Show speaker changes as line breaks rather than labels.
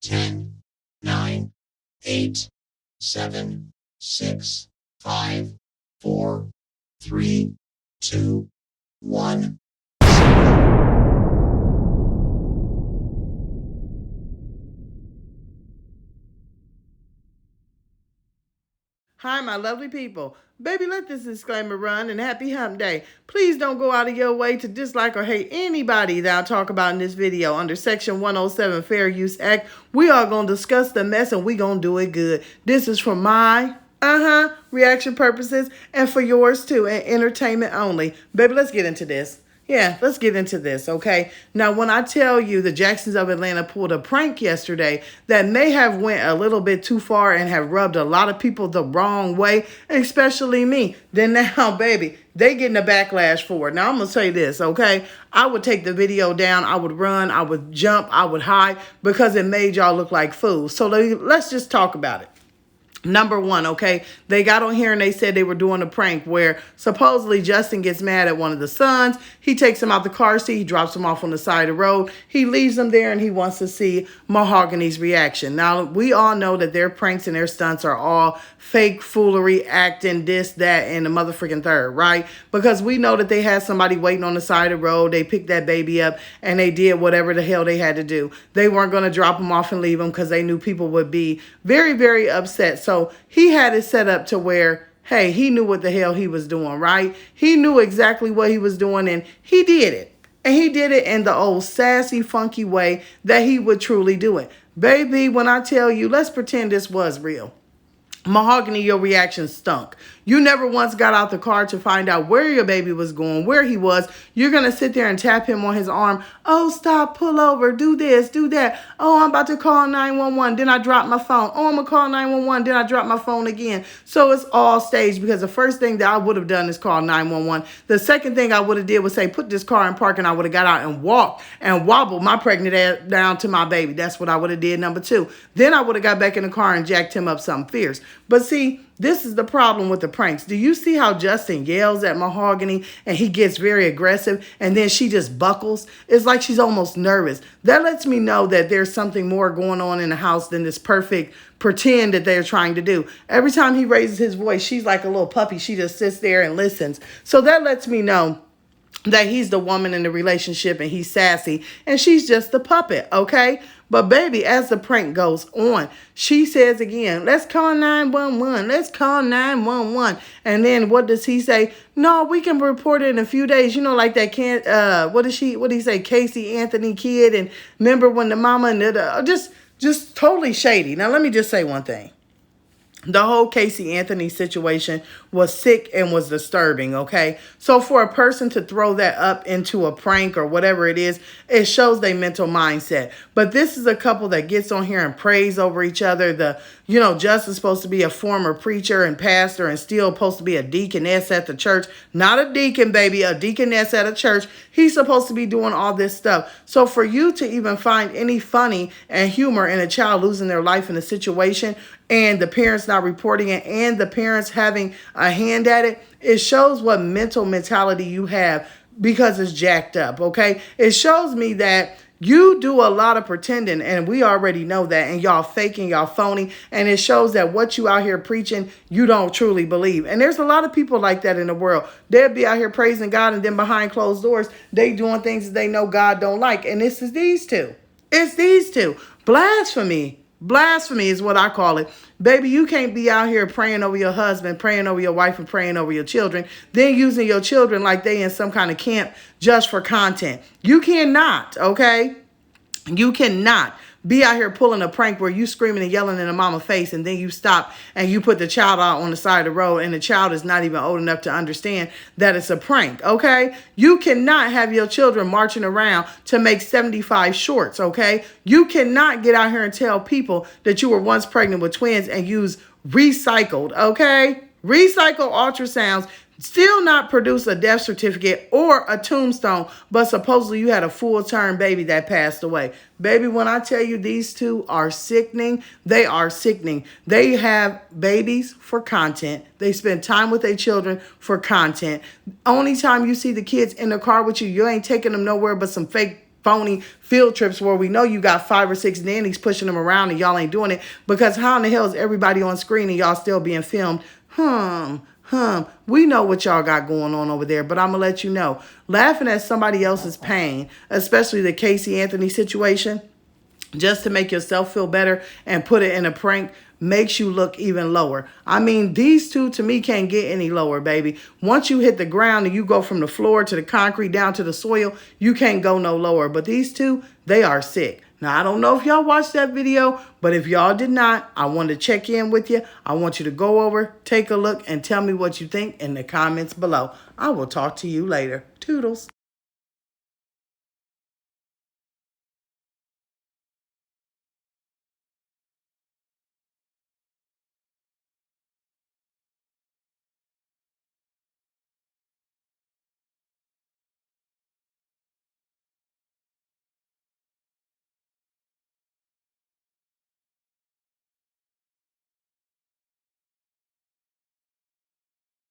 10, 9, 8, 7, 6, 5, 4, 3, 2, 1.
Hi, my lovely people. Baby, let this disclaimer run and happy hump day. Please don't go out of your way to dislike or hate anybody that I talk about in this video. Under Section 107 Fair Use Act, we are going to discuss the mess and we going to do it good. This is for my reaction purposes and for yours too, and entertainment only. Baby, let's get into this. Yeah, let's get into this, okay? Now, when I tell you the Jacksons of Atlanta pulled a prank yesterday that may have went a little bit too far and have rubbed a lot of people the wrong way, especially me, then now, baby, they getting a backlash for it. Now, I'm going to say this, okay? I would take the video down. I would run. I would jump. I would hide because it made y'all look like fools. So let's just talk about it. Number one, okay, they got on here and they said they were doing a prank where supposedly Justin gets mad at one of the sons. He takes him out the car seat. He drops him off on the side of the road. He leaves them there and he wants to see Mahogany's reaction. Now, we all know that their pranks and their stunts are all fake foolery, acting, this, that, and the motherfucking third, right? Because we know that they had somebody waiting on the side of the road. They picked that baby up and they did whatever the hell they had to do. They weren't going to drop him off and leave him because they knew people would be very, very upset. So he had it set up to where, hey, he knew what the hell he was doing, right? He knew exactly what he was doing and he did it. And he did it in the old sassy, funky way that he would truly do it. Baby, when I tell you, let's pretend this was real. Mahogany, your reaction stunk. You never once got out the car to find out where your baby was going, where he was. You're going to sit there and tap him on his arm. Oh, stop, pull over, do this, do that. Oh, I'm about to call 911. Then I drop my phone. Oh, I'm going to call 911. Then I drop my phone again. So it's all staged because the first thing that I would have done is call 911. The second thing I would have did was say, put this car in park, and I would have got out and walked and wobbled my pregnant ass down to my baby. That's what I would have did, number two. Then I would have got back in the car and jacked him up something fierce. But see, this is the problem with the pranks. Do you see how Justin yells at Mahogany and he gets very aggressive and then she just buckles? It's like she's almost nervous. That lets me know that there's something more going on in the house than this perfect pretend that they're trying to do. Every time he raises his voice, she's like a little puppy. She just sits there and listens. So that lets me know that he's the woman in the relationship and he's sassy and she's just the puppet, okay? But baby, as the prank goes on, she says again, let's call 911. Let's call 911. And then what does he say? No, we can report it in a few days. You know, like that what did he say? Casey Anthony kid. And remember when the mama and just totally shady. Now, let me just say one thing. The whole Casey Anthony situation was sick and was disturbing, okay? So for a person to throw that up into a prank or whatever it is, it shows their mental mindset. But this is a couple that gets on here and prays over each other. Justin's supposed to be a former preacher and pastor and still supposed to be a deaconess at the church. Not a deacon, baby, a deaconess at a church. He's supposed to be doing all this stuff. So for you to even find any funny and humor in a child losing their life in a situation and the parents not reporting it and the parents having a hand at it, it shows what mental mentality you have because it's jacked up, okay? It shows me that you do a lot of pretending, and we already know that, and y'all faking, y'all phony, and it shows that what you out here preaching, you don't truly believe. And there's a lot of people like that in the world. They'll be out here praising God, and then behind closed doors, they doing things that they know God don't like, and this is these two. It's these two. Blasphemy. Blasphemy is what I call it. Baby, you can't be out here praying over your husband, praying over your wife, and praying over your children, then using your children like they in some kind of camp just for content. You cannot, okay? You cannot be out here pulling a prank where you screaming and yelling in a mama's face and then you stop and you put the child out on the side of the road and the child is not even old enough to understand that it's a prank, okay? You cannot have your children marching around to make 75 shorts, okay? You cannot get out here and tell people that you were once pregnant with twins and use recycled, okay? Recycled ultrasounds still not produce a death certificate or a tombstone, but supposedly you had a full-term baby that passed away. Baby, when I tell you these two are sickening, they are sickening. They have babies for content. They spend time with their children for content. Only time you see the kids in the car with you, you ain't taking them nowhere but some fake phony field trips where we know you got 5 or 6 nannies pushing them around and y'all ain't doing it, because how in the hell is everybody on screen and y'all still being filmed? We know what y'all got going on over there, but I'm going to let you know. Laughing at somebody else's pain, especially the Casey Anthony situation, just to make yourself feel better and put it in a prank, makes you look even lower. I mean, these two to me can't get any lower, baby. Once you hit the ground and you go from the floor to the concrete down to the soil, you can't go no lower. But these two, they are sick. Now, I don't know if y'all watched that video, but if y'all did not, I want to check in with you. I want you to go over, take a look, and tell me what you think in the comments below. I will talk to you later. Toodles.